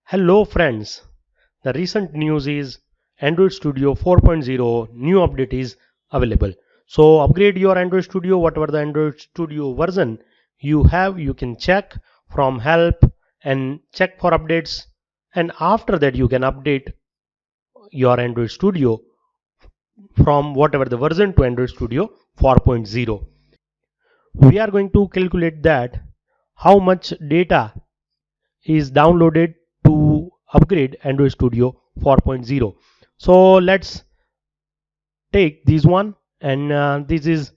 Hello friends, the recent news is Android Studio 4.0 new update is available. So upgrade your Android Studio, whatever the Android Studio version you have, you can check from help and check for updates, and after that you can update your Android Studio from whatever the version to Android Studio 4.0. We are going to calculate that how much data is downloaded to upgrade Android Studio 4.0. So let's take this one, and this is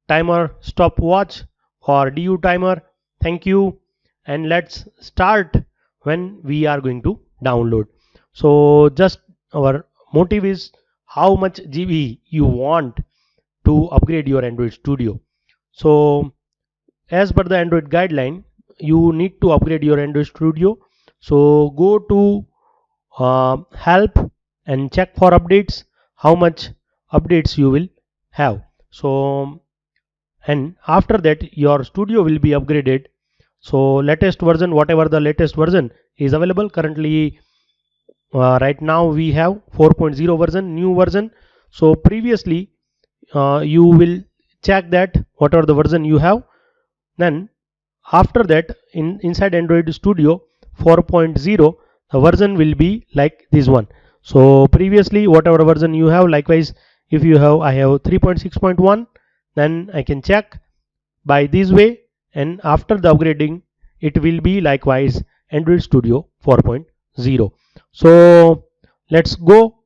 timer stopwatch or DU timer. Thank you, and let's start when we are going to download. So just our motive is how much GB you want to upgrade your Android Studio. So as per the Android guideline, you need to upgrade your Android Studio. So go to help and check for updates, how much updates you will have. So and after that your studio will be upgraded. So latest version, whatever the latest version is available currently, right now we have 4.0 version, new version. So previously you will check that whatever the version you have, then after that inside Android Studio 4.0 the version will be like this one. So previously whatever version you have, likewise if you have, I have 3.6.1, then I can check by this way, and after the upgrading it will be likewise Android Studio 4.0. So let's go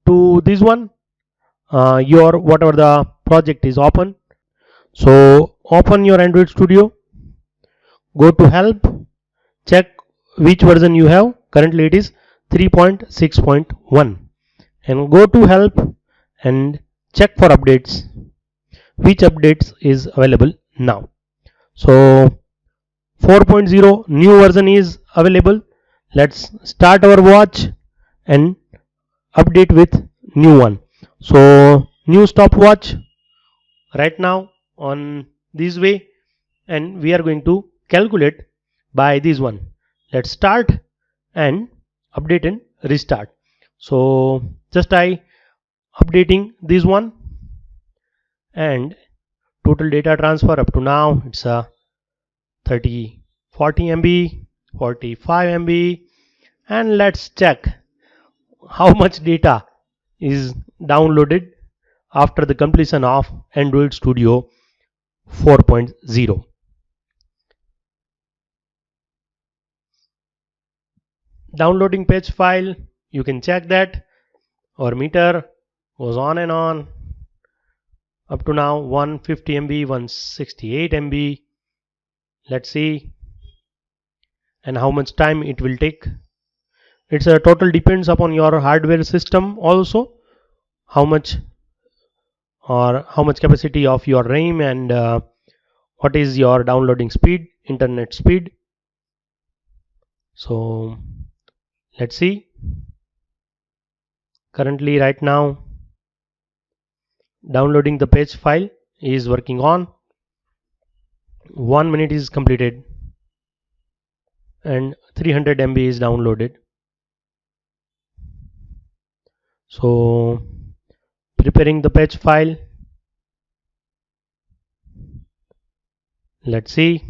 to this one, your whatever the project is open. So open your Android Studio, go to help, check which version you have. Currently it is 3.6.1, and go to help and check for updates, which updates is available now. So 4.0 new version is available. Let's start our watch and update with new one. So new stopwatch right now on this way, and we are going to calculate by this one. Let's start and update and restart. So just I updating this one, and total data transfer up to now it's a 40 MB, 45 MB, and let's check how much data is downloaded after the completion of Android Studio 4.0. Downloading page file, you can check that our meter goes on and on up to now 150 MB, 168 MB. Let's see, and how much time it will take. It's a total depends upon your hardware system also, how much capacity of your RAM, and what is your downloading speed, internet speed. So let's see, currently right now downloading the page file is working on. 1 minute is completed and 300 MB is downloaded. So preparing the page file, let's see.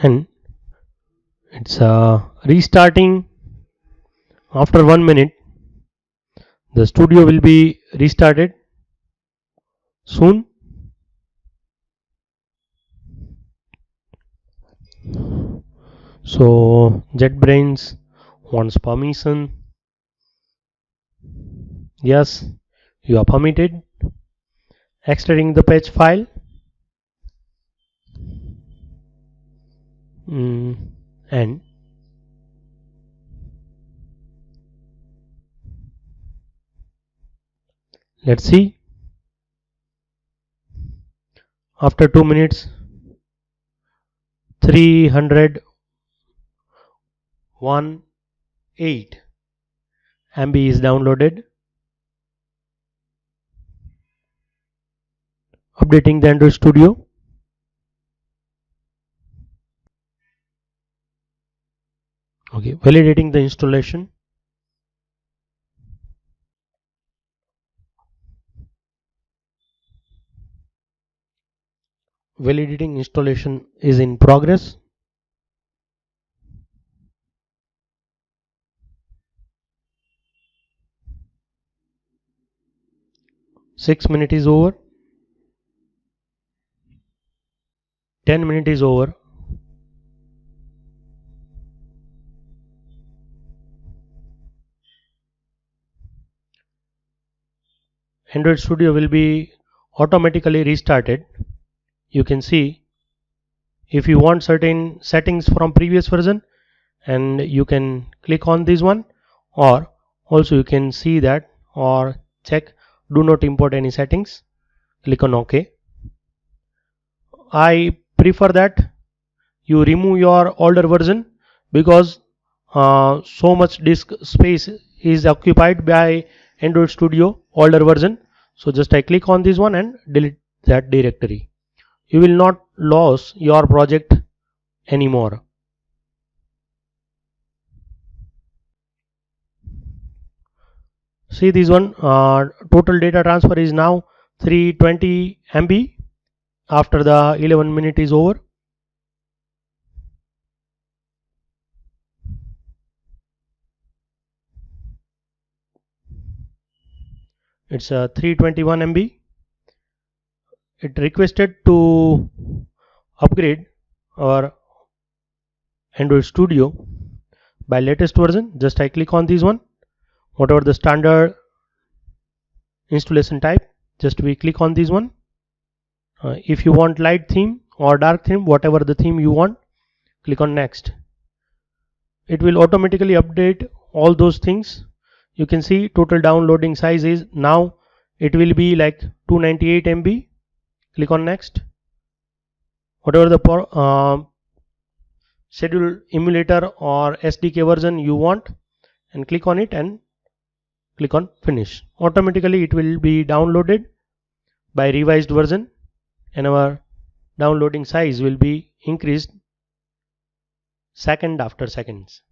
And it's restarting. After 1 minute the studio will be restarted soon. So JetBrains wants permission. Yes, you are permitted. Extracting the page file, and let's see, after 2 minutes 318 MB is downloaded. Updating the Android Studio. Okay, validating the installation. Validating installation is in progress. 6 minutes is over. 10 minutes is over. Android Studio will be automatically restarted. You can see if you want certain settings from previous version, and you can click on this one, or also you can see that or check do not import any settings. Click on OK. I prefer that you remove your older version because so much disk space is occupied by Android Studio older version. So just I click on this one and delete that directory. You will not lose your project anymore. See this one, total data transfer is now 320 MB after the 11 minute is over. It's 321 MB. It requested to upgrade our Android Studio by latest version. Just I click on this one, whatever the standard installation type, just we click on this one. If you want light theme or dark theme, whatever the theme you want, click on next. It will automatically update all those things. You can see total downloading size is now it will be like 298 MB. Click on next. Whatever the schedule emulator or SDK version you want, and click on it and click on finish. Automatically it will be downloaded by revised version, and our downloading size will be increased second after seconds.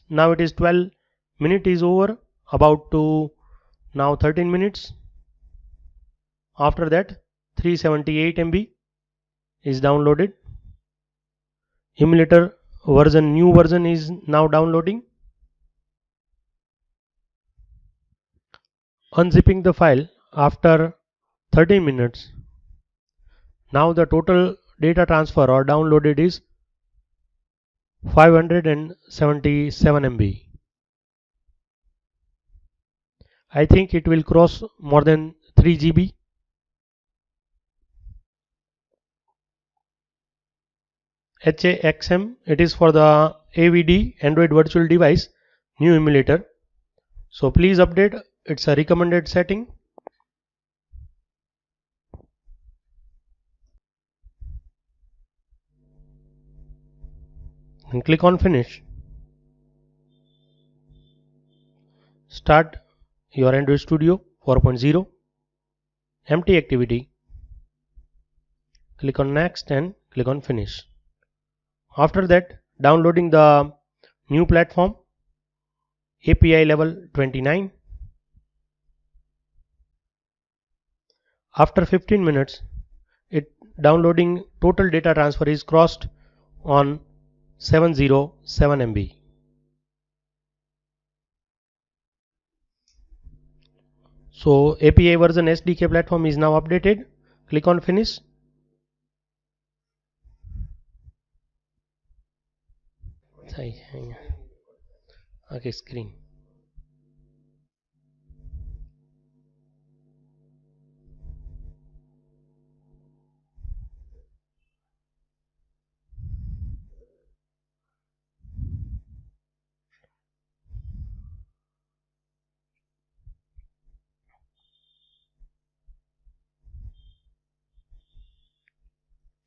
Now it is 12 minute is over, about to now 13 minutes. After that 378 MB is downloaded. Emulator version, new version is now downloading. Unzipping the file after 13 minutes. Now the total data transfer or downloaded is 577 MB. I think it will cross more than 3 GB. HAXM, it is for the AVD Android Virtual Device new emulator. So please update, it's a recommended setting. And click on finish. Start your Android Studio 4.0. Empty activity. Click on next and click on finish. After that, downloading the new platform API level 29. After 15 minutes, it downloading total data transfer is crossed on 707 MB. So API version SDK platform is now updated. Click on finish. Okay, screen.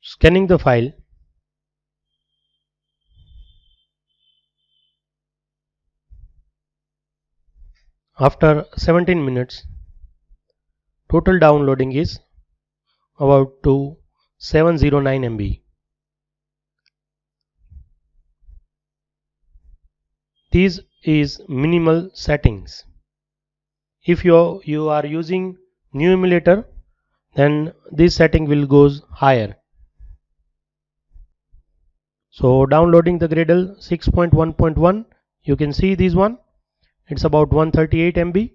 Scanning the file. After 17 minutes, total downloading is about to 709 MB. this is minimal settings. If you are using new emulator, then this setting will goes higher. So downloading the Gradle 6.1.1, you can see this one, it's about 138 MB.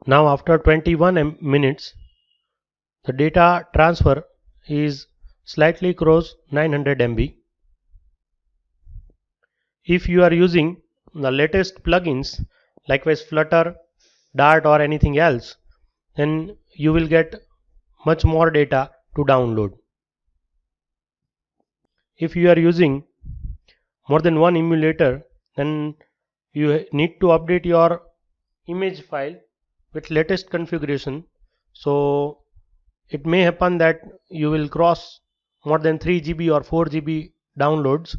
Now after 21 minutes, the data transfer is slightly crossed 900 MB. If you are using the latest plugins, likewise Flutter, Dart or anything else, then you will get much more data to download. If you are using more than one emulator, then you need to update your image file with latest configuration. So it may happen that you will cross more than 3 GB or 4 GB downloads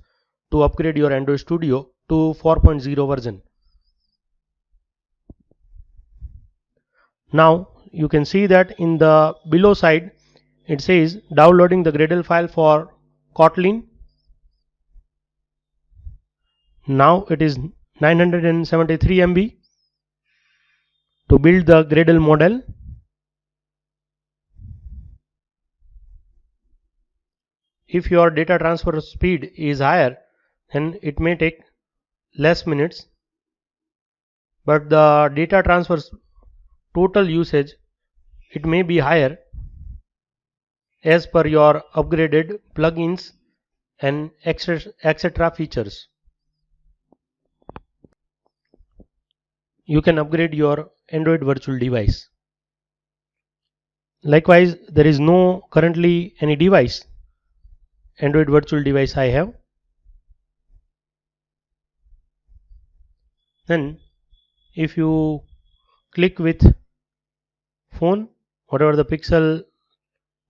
to upgrade your Android Studio to 4.0 version. Now you can see that in the below side it says downloading the Gradle file for Kotlin. Now it is 973 MB to build the Gradle model. If your data transfer speed is higher, then it may take less minutes, but the data transfer total usage, it may be higher as per your upgraded plugins and etc. features. You can upgrade your Android virtual device. Likewise, there is no currently any device, Android virtual device I have. Then if you click with phone, whatever the Pixel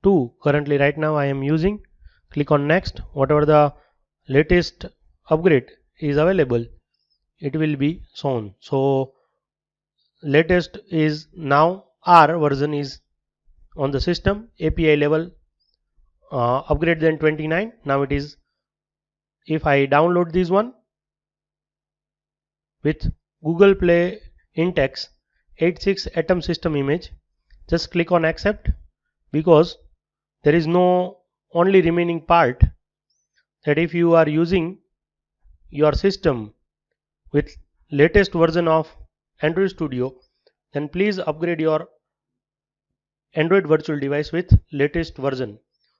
2 currently right now I am using, click on next, whatever the latest upgrade is available, it will be shown. So latest is now R version is on the system, API level upgrade than 29. Now it is, if I download this one with Google Play Intex 86 Atom system image, just click on accept, because there is no only remaining part that if you are using your system with latest version of Android Studio, then please upgrade your Android virtual device with latest version.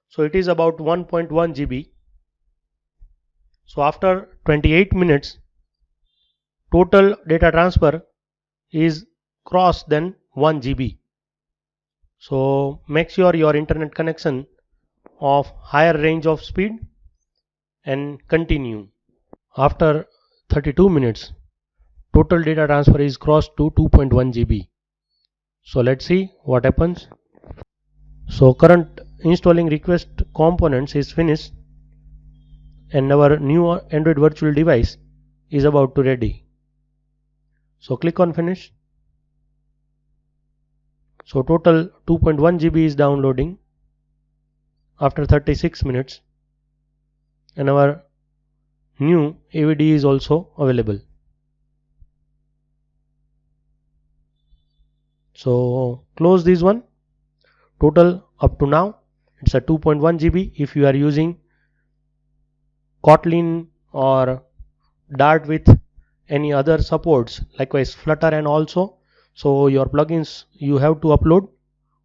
So it is about 1.1 GB. So after 28 minutes, total data transfer is crossed than 1 GB. So make sure your internet connection of higher range of speed and continue. After 32 minutes, total data transfer is crossed to 2.1 GB. So let's see what happens. So current installing request components is finished and our new Android virtual device is about to ready. So click on finish. So total 2.1 GB is downloading after 36 minutes and our new AVD is also available. So close this one. Total up to now it's a 2.1 GB. If you are using Kotlin or Dart with any other supports, likewise Flutter and also, so your plugins you have to upload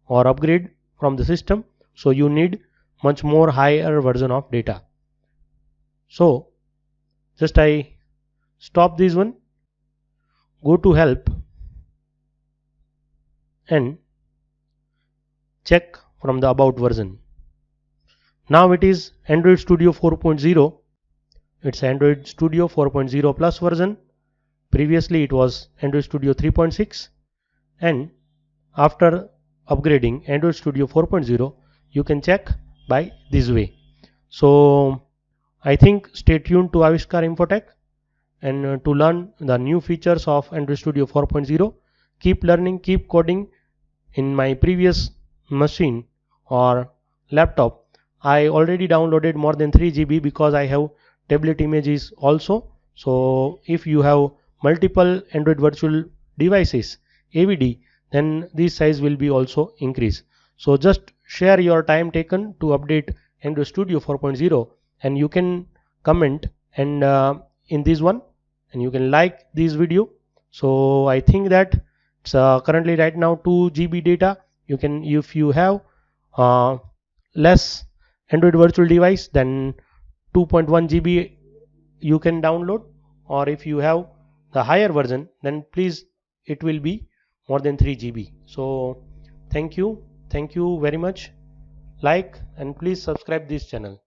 or upgrade from the system, so you need much more higher version of data. So just I stop this one, go to help and check from the about version. Now it is Android Studio 4.0. It's Android Studio 4.0 plus version. Previously it was Android Studio 3.6, and after upgrading Android Studio 4.0 you can check by this way. So I think stay tuned to Aavishkaar Infotech and to learn the new features of Android Studio 4.0. Keep learning, keep coding. In my previous machine or laptop, I already downloaded more than 3 GB because I have tablet images also. So if you have multiple Android virtual devices AVD, then this size will be also increase. So just share your time taken to update Android Studio 4.0, and you can comment and in this one, and you can like this video. So I think that it's currently right now 2 GB data. You can, if you have uh, less Android virtual device, then 2.1 GB you can download, or if you have the higher version, then please it will be more than 3 GB. So thank you very much. Like and please subscribe this channel.